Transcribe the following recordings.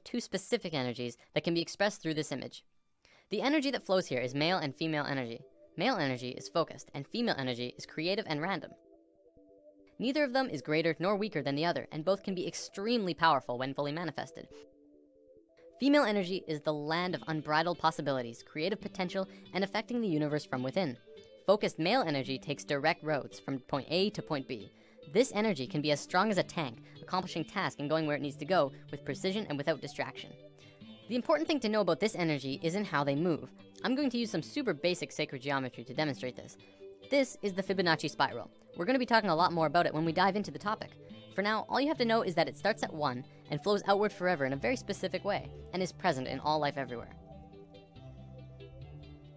two specific energies that can be expressed through this image. The energy that flows here is male and female energy. Male energy is focused, and female energy is creative and random. Neither of them is greater nor weaker than the other, and both can be extremely powerful when fully manifested. Female energy is the land of unbridled possibilities, creative potential, and affecting the universe from within. Focused male energy takes direct roads from point A to point B. This energy can be as strong as a tank, accomplishing tasks and going where it needs to go with precision and without distraction. The important thing to know about this energy isn't how they move. I'm going to use some super basic sacred geometry to demonstrate this. This is the Fibonacci spiral. We're going to be talking a lot more about it when we dive into the topic. For now, all you have to know is that it starts at 1 and flows outward forever in a very specific way, and is present in all life everywhere.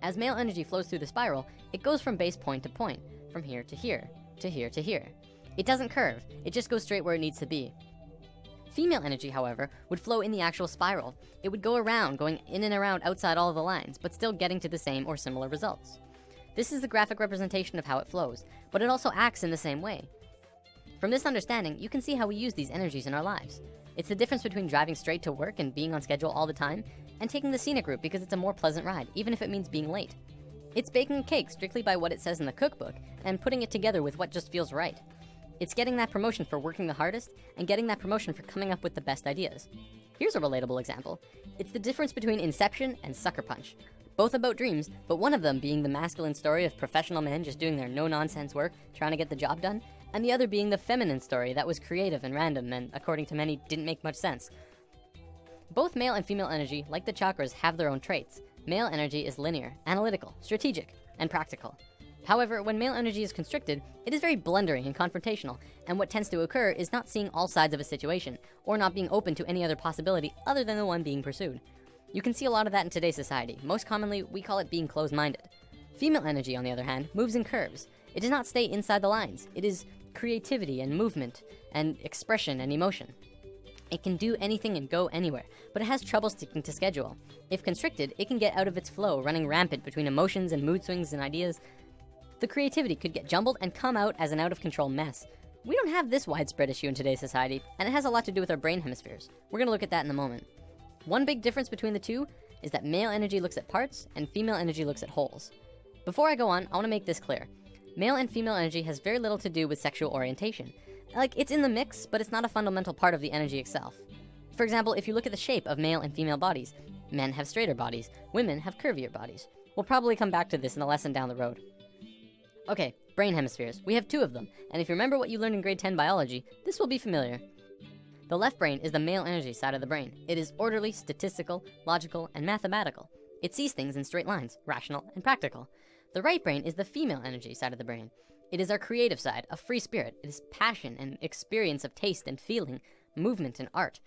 As male energy flows through the spiral, it goes from base point to point, from here to here, to here to here. It doesn't curve, it just goes straight where it needs to be. Female energy, however, would flow in the actual spiral. It would go around, going in and around outside all of the lines, but still getting to the same or similar results. This is the graphic representation of how it flows, but it also acts in the same way. From this understanding, you can see how we use these energies in our lives. It's the difference between driving straight to work and being on schedule all the time, and taking the scenic route because it's a more pleasant ride, even if it means being late. It's baking a cake strictly by what it says in the cookbook, and putting it together with what just feels right. It's getting that promotion for working the hardest, and getting that promotion for coming up with the best ideas. Here's a relatable example. It's the difference between Inception and Sucker Punch. Both about dreams, but one of them being the masculine story of professional men just doing their no-nonsense work, trying to get the job done, and the other being the feminine story that was creative and random and, according to many, didn't make much sense. Both male and female energy, like the chakras, have their own traits. Male energy is linear, analytical, strategic, and practical. However, when male energy is constricted, it is very blundering and confrontational, and what tends to occur is not seeing all sides of a situation, or not being open to any other possibility other than the one being pursued. You can see a lot of that in today's society. Most commonly, we call it being closed-minded. Female energy, on the other hand, moves in curves. It does not stay inside the lines. It is creativity and movement, and expression and emotion. It can do anything and go anywhere, but it has trouble sticking to schedule. If constricted, it can get out of its flow, running rampant between emotions and mood swings and ideas. The creativity could get jumbled and come out as an out-of-control mess. We don't have this widespread issue in today's society, and it has a lot to do with our brain hemispheres. We're gonna look at that in a moment. One big difference between the two is that male energy looks at parts and female energy looks at wholes. Before I go on, I wanna make this clear. Male and female energy has very little to do with sexual orientation. Like, it's in the mix, but it's not a fundamental part of the energy itself. For example, if you look at the shape of male and female bodies, men have straighter bodies, women have curvier bodies. We'll probably come back to this in a lesson down the road. Okay, brain hemispheres. We have 2 of them, and if you remember what you learned in grade 10 biology, this will be familiar. The left brain is the male energy side of the brain. It is orderly, statistical, logical, and mathematical. It sees things in straight lines, rational and practical. The right brain is the female energy side of the brain. It is our creative side, a free spirit. It is passion and experience of taste and feeling, movement and art.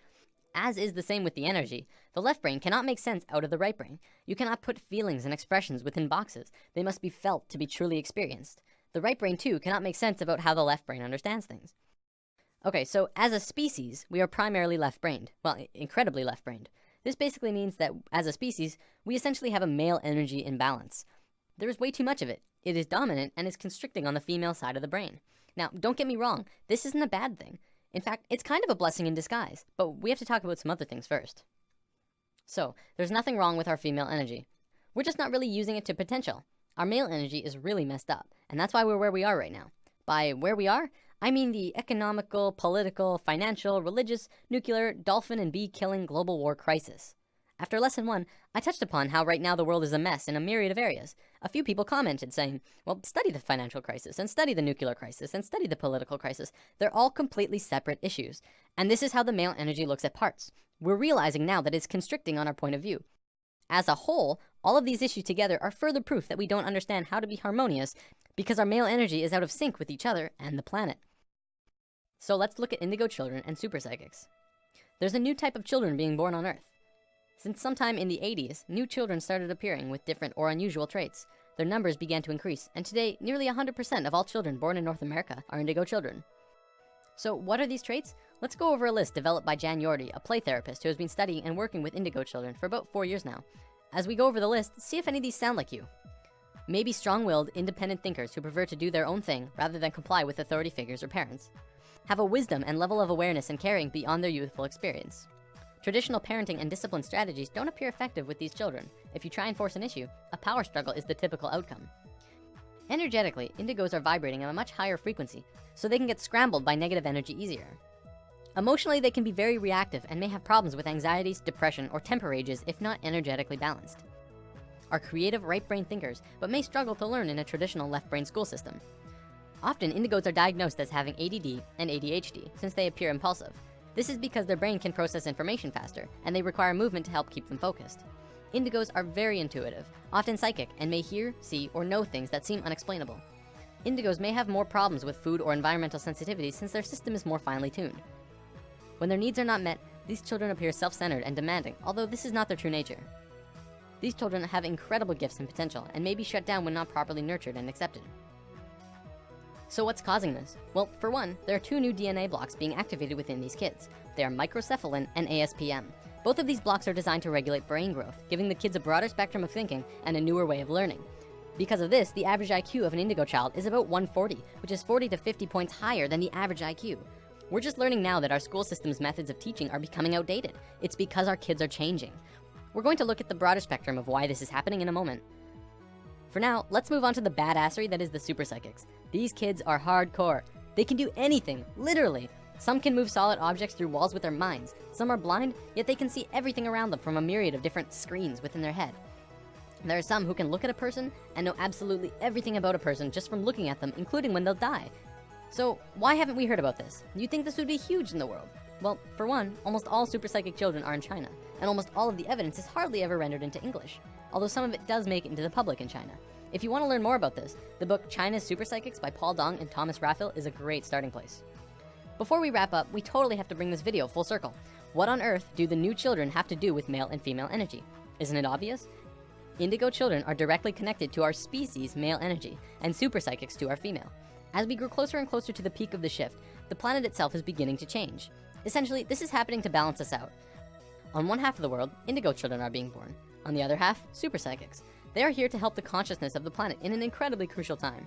As is the same with the energy, the left brain cannot make sense out of the right brain. You cannot put feelings and expressions within boxes. They must be felt to be truly experienced. The right brain, too, cannot make sense about how the left brain understands things. Okay, so as a species, we are primarily left-brained. Well, incredibly left-brained. This basically means that, as a species, we essentially have a male energy imbalance. There is way too much of it. It is dominant and is constricting on the female side of the brain. Now, don't get me wrong, this isn't a bad thing. In fact, it's kind of a blessing in disguise, but we have to talk about some other things first. So, there's nothing wrong with our female energy. We're just not really using it to potential. Our male energy is really messed up, and that's why we're where we are right now. By where we are, I mean the economical, political, financial, religious, nuclear, dolphin and bee killing global war crisis. After lesson 1, I touched upon how right now the world is a mess in a myriad of areas. A few people commented saying, well, study the financial crisis, and study the nuclear crisis, and study the political crisis. They're all completely separate issues. And this is how the male energy looks at parts. We're realizing now that it's constricting on our point of view. As a whole, all of these issues together are further proof that we don't understand how to be harmonious because our male energy is out of sync with each other and the planet. So let's look at indigo children and super psychics. There's a new type of children being born on Earth. Since sometime in the 80s, new children started appearing with different or unusual traits. Their numbers began to increase, and today, nearly 100% of all children born in North America are indigo children. So what are these traits? Let's go over a list developed by Jan Yordi, a play therapist who has been studying and working with indigo children for about 4 years now. As we go over the list, see if any of these sound like you. Maybe strong-willed, independent thinkers who prefer to do their own thing rather than comply with authority figures or parents. Have a wisdom and level of awareness and caring beyond their youthful experience. Traditional parenting and discipline strategies don't appear effective with these children. If you try and force an issue, a power struggle is the typical outcome. Energetically, indigos are vibrating at a much higher frequency, so they can get scrambled by negative energy easier. Emotionally, they can be very reactive and may have problems with anxieties, depression, or temper rages if not energetically balanced. Are creative right brain thinkers, but may struggle to learn in a traditional left brain school system. Often, indigos are diagnosed as having ADD and ADHD since they appear impulsive. This is because their brain can process information faster, and they require movement to help keep them focused. Indigos are very intuitive, often psychic, and may hear, see, or know things that seem unexplainable. Indigos may have more problems with food or environmental sensitivity since their system is more finely tuned. When their needs are not met, these children appear self-centered and demanding, although this is not their true nature. These children have incredible gifts and potential and may be shut down when not properly nurtured and accepted. So what's causing this? Well, for one, there are two new DNA blocks being activated within these kids. They are microcephalin and ASPM. Both of these blocks are designed to regulate brain growth, giving the kids a broader spectrum of thinking and a newer way of learning. Because of this, the average IQ of an indigo child is about 140, which is 40 to 50 points higher than the average IQ. We're just learning now that our school system's methods of teaching are becoming outdated. It's because our kids are changing. We're going to look at the broader spectrum of why this is happening in a moment. For now, let's move on to the badassery that is the super psychics. These kids are hardcore. They can do anything, literally. Some can move solid objects through walls with their minds. Some are blind, yet they can see everything around them from a myriad of different screens within their head. There are some who can look at a person and know absolutely everything about a person just from looking at them, including when they'll die. So why haven't we heard about this? You'd think this would be huge in the world. Well, for one, almost all super psychic children are in China, and almost all of the evidence is hardly ever rendered into English, although some of it does make it into the public in China. If you want to learn more about this, the book China's Super Psychics by Paul Dong and Thomas Raphael is a great starting place. Before we wrap up, we totally have to bring this video full circle. What on earth do the new children have to do with male and female energy? Isn't it obvious? Indigo children are directly connected to our species' male energy, and super psychics to our female. As we grow closer and closer to the peak of the shift, the planet itself is beginning to change. Essentially, this is happening to balance us out. On one half of the world, indigo children are being born. On the other half, super psychics. They are here to help the consciousness of the planet in an incredibly crucial time.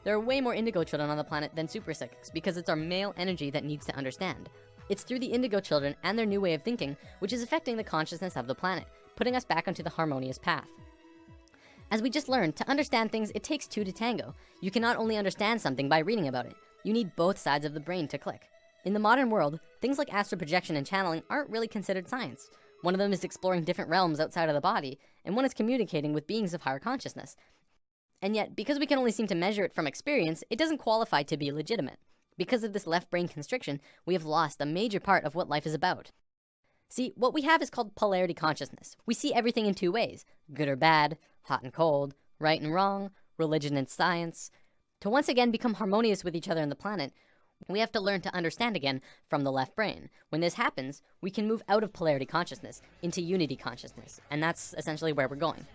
There are way more indigo children on the planet than super psychics because it's our male energy that needs to understand. It's through the indigo children and their new way of thinking which is affecting the consciousness of the planet, putting us back onto the harmonious path. As we just learned, to understand things, it takes two to tango. You cannot only understand something by reading about it. You need both sides of the brain to click. In the modern world, things like astral projection and channeling aren't really considered science. One of them is exploring different realms outside of the body, and one is communicating with beings of higher consciousness. And yet, because we can only seem to measure it from experience, it doesn't qualify to be legitimate. Because of this left brain constriction, we have lost a major part of what life is about. See, what we have is called polarity consciousness. We see everything in two ways, good or bad, hot and cold, right and wrong, religion and science. To once again become harmonious with each other on the planet, we have to learn to understand again from the left brain. When this happens, we can move out of polarity consciousness into unity consciousness, and that's essentially where we're going.